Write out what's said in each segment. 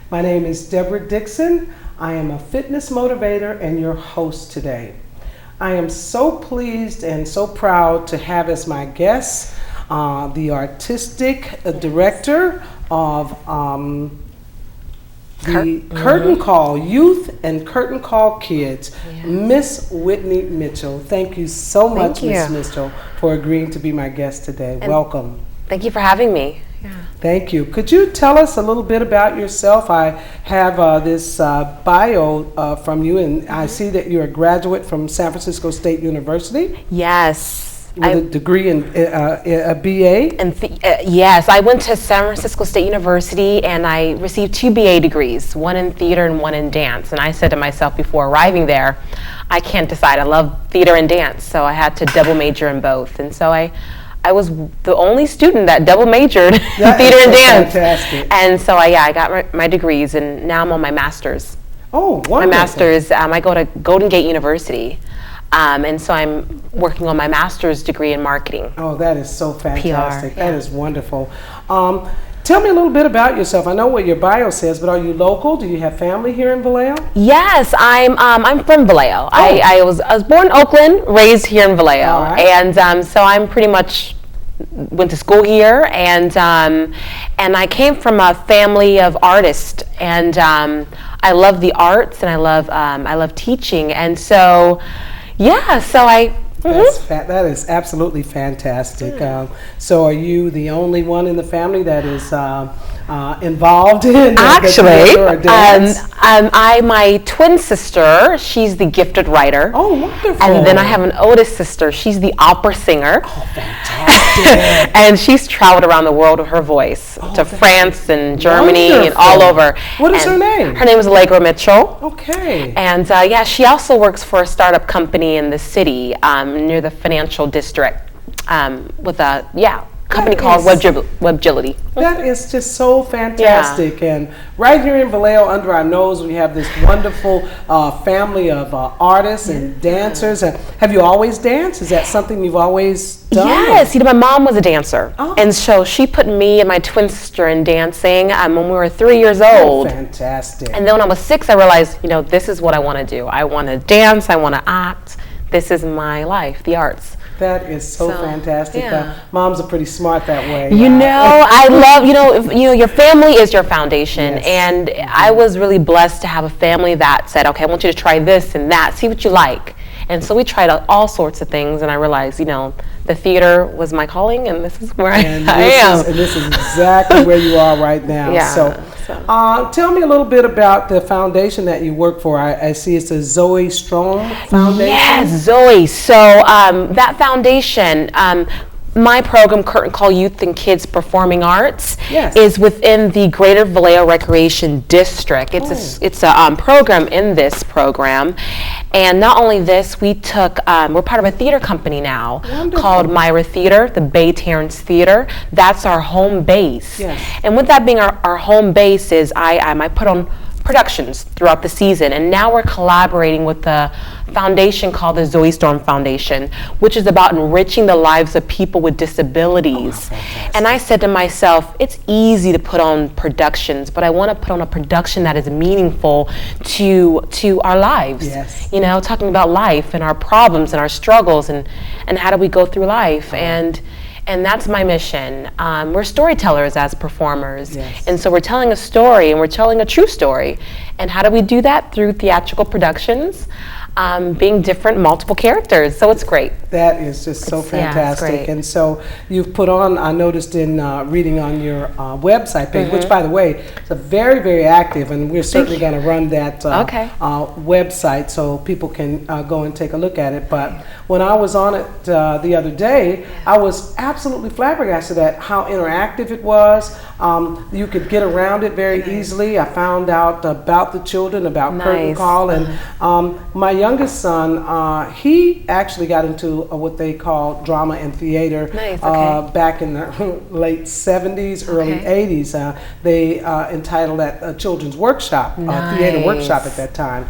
My name is Deborah Dickson. I am a fitness motivator and your host today. I am so pleased and so proud to have as my guest the artistic director of the Curtain Call Youth and Curtain Call Kids, Miss Whitney Mitchell. Thank you so much, Miss Mitchell, for agreeing to be my guest today. And welcome. Thank you for having me. Yeah. Thank you. Could you tell us a little bit about yourself? I have this bio from you, and I see that you're a graduate from San Francisco State University. Yes. With a degree in a BA? Yes, I went to San Francisco State University and I received 2 BA degrees, one in theater and one in dance. And I said to myself before arriving there, I can't decide. I love theater and dance, so I had to double major in both. And so I was the only student that double majored in theater and dance. Fantastic. And so I got my degrees, and now I'm on my master's. Oh, wonderful. My master's, I go to Golden Gate University. And so I'm working on my master's degree in marketing. Oh, that is so fantastic. PR, That is wonderful. Tell me a little bit about yourself. I know what your bio says, but are you local? Do you have family here in Vallejo? Yes, I'm from Vallejo. Oh. I was born in Oakland, raised here in Vallejo, and so I'm pretty much went to school here, and I came from a family of artists, and I love the arts, and I love teaching, and so. Yeah, so that is absolutely fantastic. So are you the only one in the family that is involved in actually my twin sister, she's the gifted writer. Oh, wonderful. And then I have an oldest sister, she's the opera singer. Oh, fantastic. And she's traveled around the world with her voice to France and Germany and all over. What is her name? Her name is Allegra Mitchell. Okay. And she also works for a startup company in the city near the financial district with a company called Webgility. That is just so fantastic. And right here in Vallejo, under our nose, we have this wonderful family of artists and dancers. Have you always danced? Is that something you've always done? Yes. My mom was a dancer. Oh. And so she put me and my twin sister in dancing when we were 3 years old. Oh, fantastic. And then when I was 6, I realized, this is what I want to do. I want to dance. I want to act. This is my life, the arts. That is so fantastic. Yeah. Moms are pretty smart that way. I love, your family is your foundation. Yes. And I was really blessed to have a family that said, okay, I want you to try this and that, see what you like. And so we tried all sorts of things, and I realized, the theater was my calling, and this is where I am. And this is exactly where you are right now. Yeah. So tell me a little bit about the foundation that you work for. I see it's the Zoe Strom Foundation. Yes, Zoe. So that foundation, my program, Curtain Call Youth and Kids Performing Arts, is within the Greater Vallejo Recreation District. It's a program in this program. And not only this, we're part of a theater company now called Myra Theater, the Bay Terrence Theater. That's our home base. Yes. And with that being our home base is I put on productions throughout the season, and now we're collaborating with the foundation called the Zoe Storm Foundation, which is about enriching the lives of people with disabilities. And I said to myself, it's easy to put on productions, but I want to put on a production that is meaningful to our lives. Yes. Talking about life and our problems and our struggles and how do we go through life. And that's my mission. We're storytellers as performers. Yes. And so we're telling a story, and we're telling a true story. And how do we do that? Through theatrical productions, being different, multiple characters. So it's great. That is just so fantastic. Great. And so you've put on, I noticed in reading on your website page, which by the way, is very, very active, and we're certainly going to run that website so people can go and take a look at it. But when I was on it the other day, I was absolutely flabbergasted at how interactive it was. You could get around it very easily. I found out about the children, about Curtain Call, and my youngest son, he actually got into what they call drama and theater back in the late 70s, early 80s. They entitled that a children's workshop, theater workshop at that time.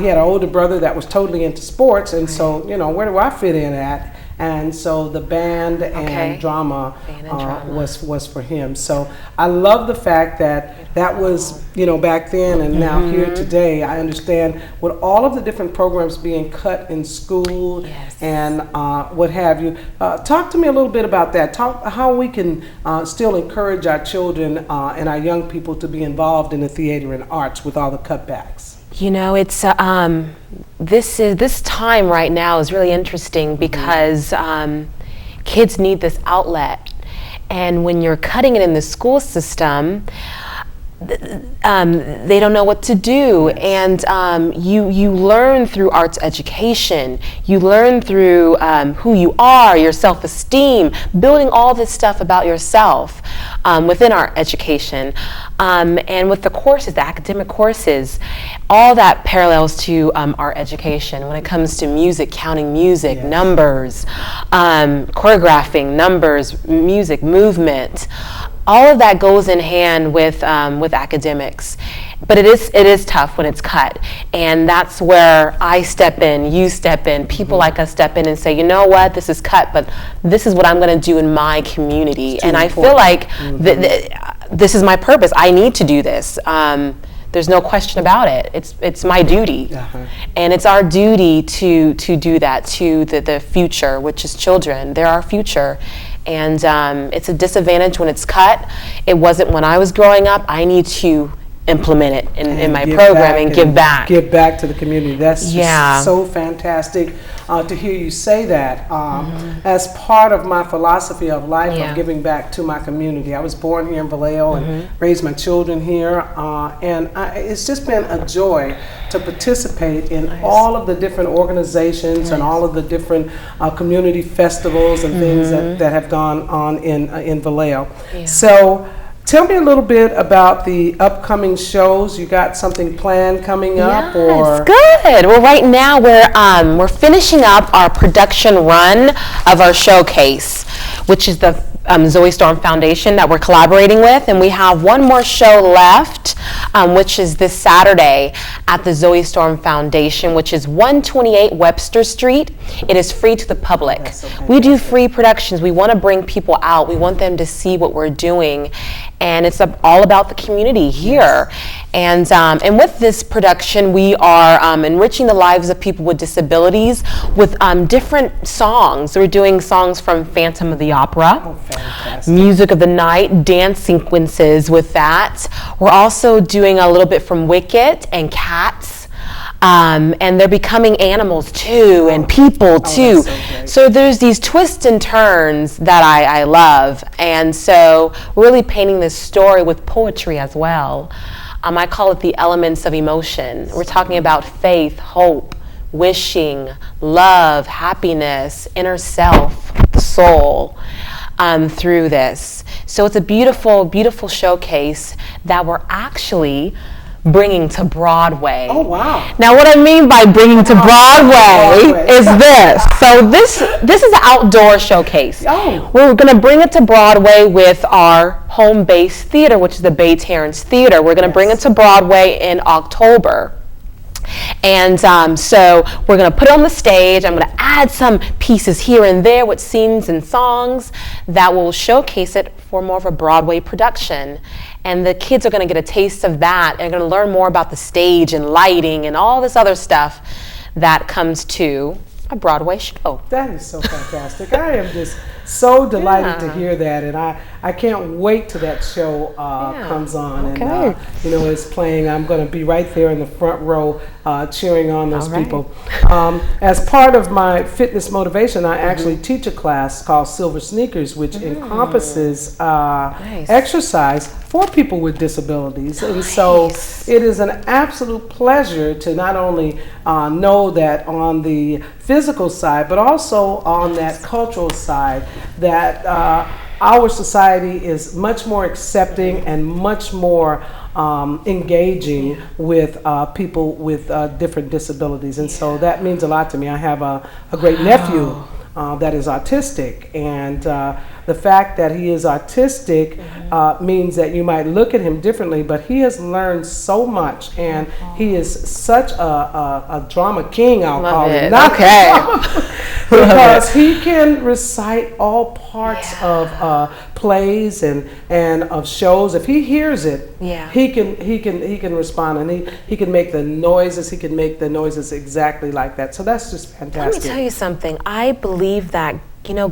He had an older brother that was totally into sports, and so, where do I fit in at? and so the band and drama, was for him. So I love the fact that was, back then, and now here today. I understand with all of the different programs being cut in school and what have you. Talk to me a little bit about that. Talk how we can still encourage our children and our young people to be involved in the theater and arts with all the cutbacks. It's this time right now is really interesting because kids need this outlet, and when you're cutting it in the school system, they don't know what to do, and you learn through arts education. You learn through who you are, your self-esteem, building all this stuff about yourself within our education. And with the courses, the academic courses, all that parallels to our education when it comes to music, counting music, numbers, choreographing, numbers, music, movement. All of that goes in hand with academics, but it is tough when it's cut, and that's where I step in, you step in, people like us step in and say, you know what, this is cut, but this is what I'm going to do in my community, and I feel like this is my purpose. I need to do this. There's no question about it. It's my duty, and it's our duty to do that to the future, which is children. They're our future. And it's a disadvantage when it's cut. It wasn't when I was growing up. I need to implement it in my program and give back. Give back to the community. That's just so fantastic to hear you say that. As part of my philosophy of life of giving back to my community. I was born here in Vallejo and raised my children here. And it's just been a joy to participate in all of the different organizations and all of the different community festivals and things that have gone on in Vallejo. So tell me a little bit about the upcoming shows. You got something planned coming up? Yes, good. Well, right now we're finishing up our production run of our showcase, which is the Zoe Storm Foundation that we're collaborating with, and we have one more show left, which is this Saturday at the Zoe Storm Foundation, which is 128 Webster Street. It is free to the public. We do free productions. We want to bring people out. We want them to see what we're doing, and it's all about the community here. And with this production, we are enriching the lives of people with disabilities with different songs. We're doing songs from Phantom of the Opera, Music of the Night, dance sequences with that. We're also doing a little bit from Wicked and Cats. And they're becoming animals too, and people too. So there's these twists and turns that I love, and so really painting this story with poetry as well. I call it the elements of emotion. We're talking about faith, hope, wishing, love, happiness, inner self, the soul, through this. So it's a beautiful, beautiful showcase that we're actually bringing to Broadway. Oh, wow. Now, what I mean by bringing to Broadway is this. So this is an outdoor showcase. Oh. We're going to bring it to Broadway with our home-based theater, which is the Bay Terrence Theater. We're going to bring it to Broadway in October. And so we're going to put it on the stage. I'm going to add some pieces here and there with scenes and songs that will showcase it for more of a Broadway production. And the kids are going to get a taste of that and are going to learn more about the stage and lighting and all this other stuff that comes to a Broadway show. That is so fantastic. I am just so delighted to hear that, and I can't wait till that show comes on. And it's playing. I'm going to be right there in the front row cheering on those people. As part of my fitness motivation, I actually teach a class called Silver Sneakers, which encompasses exercise for people with disabilities. And so it is an absolute pleasure to not only know that on the physical side, but also on that cultural side, that our society is much more accepting and much more engaging with people with different disabilities. And so that means a lot to me. I have a great nephew that is autistic, and the fact that he is autistic means that you might look at him differently, but he has learned so much, and he is such a drama king, I'll call him. because he can recite all parts of plays and of shows. If he hears it, he can respond, and he can make the noises. He can make the noises exactly like that. So that's just fantastic. Let me tell you something. I believe that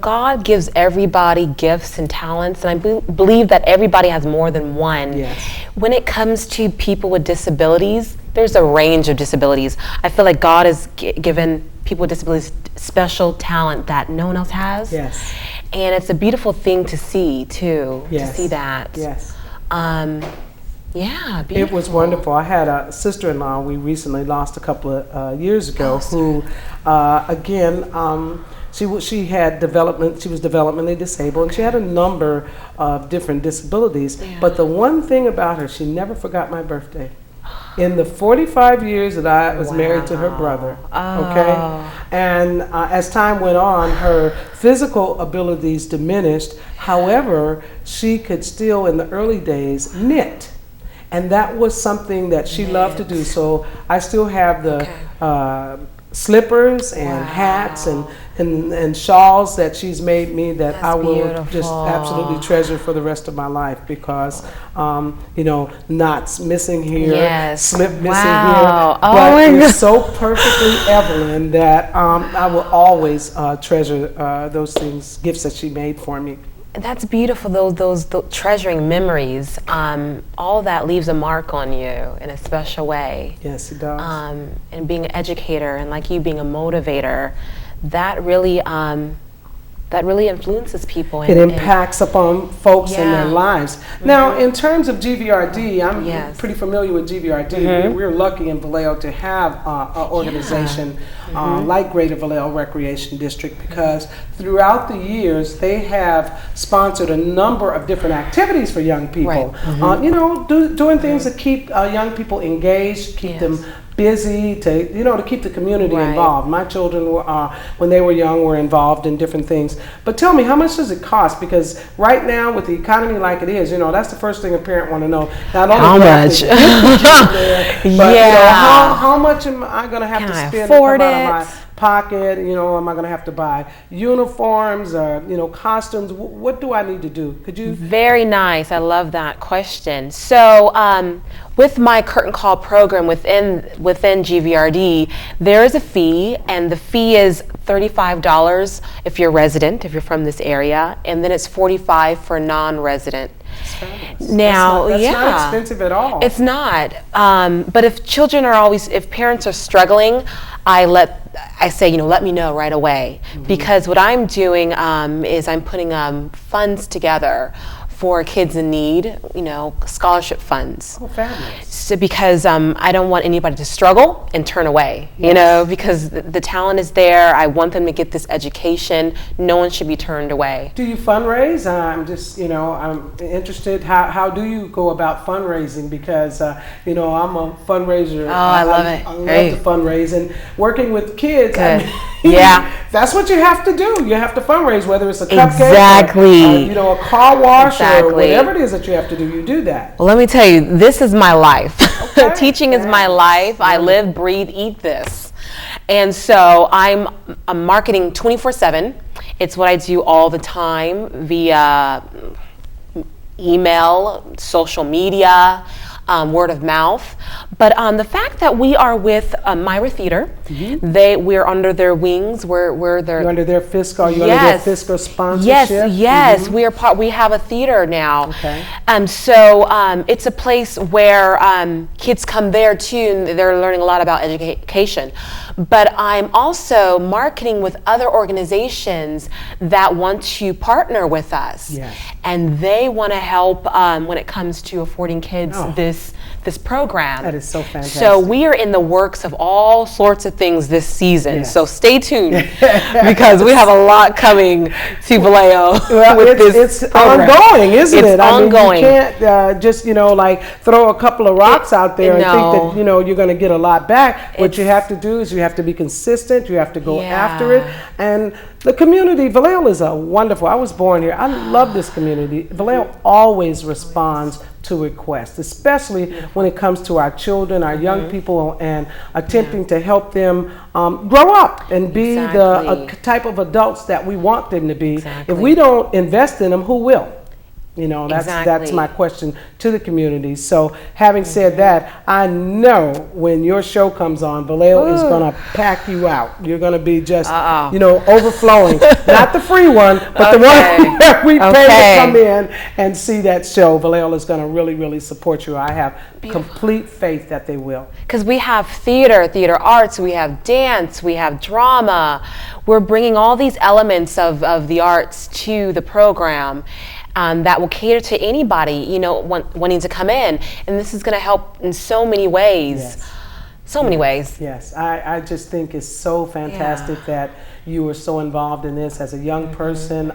God gives everybody gifts and talents, and I believe that everybody has more than one. Yes. When it comes to people with disabilities, there's a range of disabilities. I feel like God has given people with disabilities special talent that no one else has. Yes. And it's a beautiful thing to see, too, to see that. Yes. Yeah, beautiful. It was wonderful. I had a sister-in-law we recently lost a couple of years ago who, again, she was developmentally disabled, and she had a number of different disabilities. Yeah. But the one thing about her, she never forgot my birthday. In the 45 years that I was married to her brother, okay? And as time went on, her physical abilities diminished. However, she could still, in the early days, knit. And that was something that she loved to do. So I still have the slippers and hats and shawls that she's made me that I will just absolutely treasure for the rest of my life, because knots missing here, slip missing here, but it's so perfectly Evelyn that I will always treasure those gifts that she made for me. That's beautiful, those treasuring memories. All that leaves a mark on you in a special way. Yes, it does. And being an educator, and like you being a motivator, that really influences people. It impacts upon folks in their lives. Now, in terms of GVRD, I'm pretty familiar with GVRD. We're lucky in Vallejo to have an organization like Greater Vallejo Recreation District, because throughout the years they have sponsored a number of different activities for young people. Doing things to keep young people engaged, keep them busy, to keep the community involved. My children when they were young, were involved in different things. But tell me, how much does it cost? Because right now, with the economy like it is, that's the first thing a parent want to know. Not only how much, but how much am I going to have to spend out of my pocket? Am I going to have to buy uniforms or costumes? What do I need to do? Could you? Very nice. I love that question. So with my curtain call program within GVRD, there is a fee, and the fee is $35 if you're resident, if you're from this area, and then it's $45 for non-resident. Now, that's not expensive at all. It's not. But if parents are struggling, I say, let me know right away, because what I'm doing is I'm putting funds together for kids in need, scholarship funds. Oh, fabulous. So because I don't want anybody to struggle and turn away, because the talent is there. I want them to get this education. No one should be turned away. Do you fundraise? I'm just, I'm interested. How do you go about fundraising? Because, I'm a fundraiser. Oh, I love it. I love to fundraise, and working with kids. That's what you have to do. You have to fundraise, whether it's a cupcake, or, a car wash, or whatever it is that you have to do. You do that. Well, let me tell you, this is my life. Teaching is my life. I live, breathe, eat this. And so I'm marketing 24/7. It's what I do all the time via email, social media, word of mouth. But the fact that we are with Myra Theater, we're under their wings. You're under their fiscal. Under their fiscal sponsorship. Yes. We have a theater now. Okay. So it's a place where kids come there too, and they're learning a lot about education. But I'm also marketing with other organizations that want to partner with us, and they want to help when it comes to affording kids this program. That is so fantastic. So we are in the works of all sorts of things this season. So stay tuned, because we have a lot coming to Vallejo with this program. Ongoing, isn't it? It's ongoing. You can't just throw a couple of rocks out there and think that you're going to get a lot back. What you have to do is you have to be consistent. You have to go after it. And the community, Vallejo is wonderful. I was born here. I love this community. Vallejo always responds to request, especially when it comes to our children, our young people, and attempting to help them grow up and be the type of adults that we want them to be. If we don't invest in them, who will? You know, that's my question to the community. So having said that, I know when your show comes on, Vallejo is going to pack you out. You're going to be just, you know, overflowing. Not the free one, but the one where we pay to come in and see that show. Vallejo is going to really, really support you. I have complete faith that they will. Because we have theater arts, we have dance, we have drama. We're bringing all these elements of the arts to the program. That will cater to anybody, you know, wanting to come in. And this is going to help in so many ways. Yes. So many ways. Yes, I just think it's so fantastic that you were so involved in this as a young person.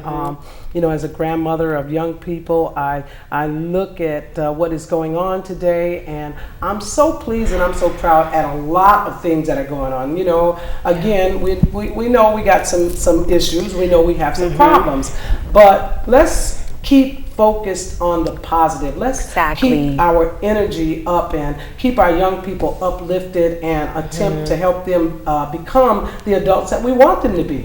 You know, as a grandmother of young people, I look at what is going on today, and I'm so pleased and I'm so proud at a lot of things that are going on. You know, again, we know we got some issues. We know we have some problems, but let's keep focused on the positive. Let's keep our energy up and keep our young people uplifted and attempt to help them become the adults that we want them to be.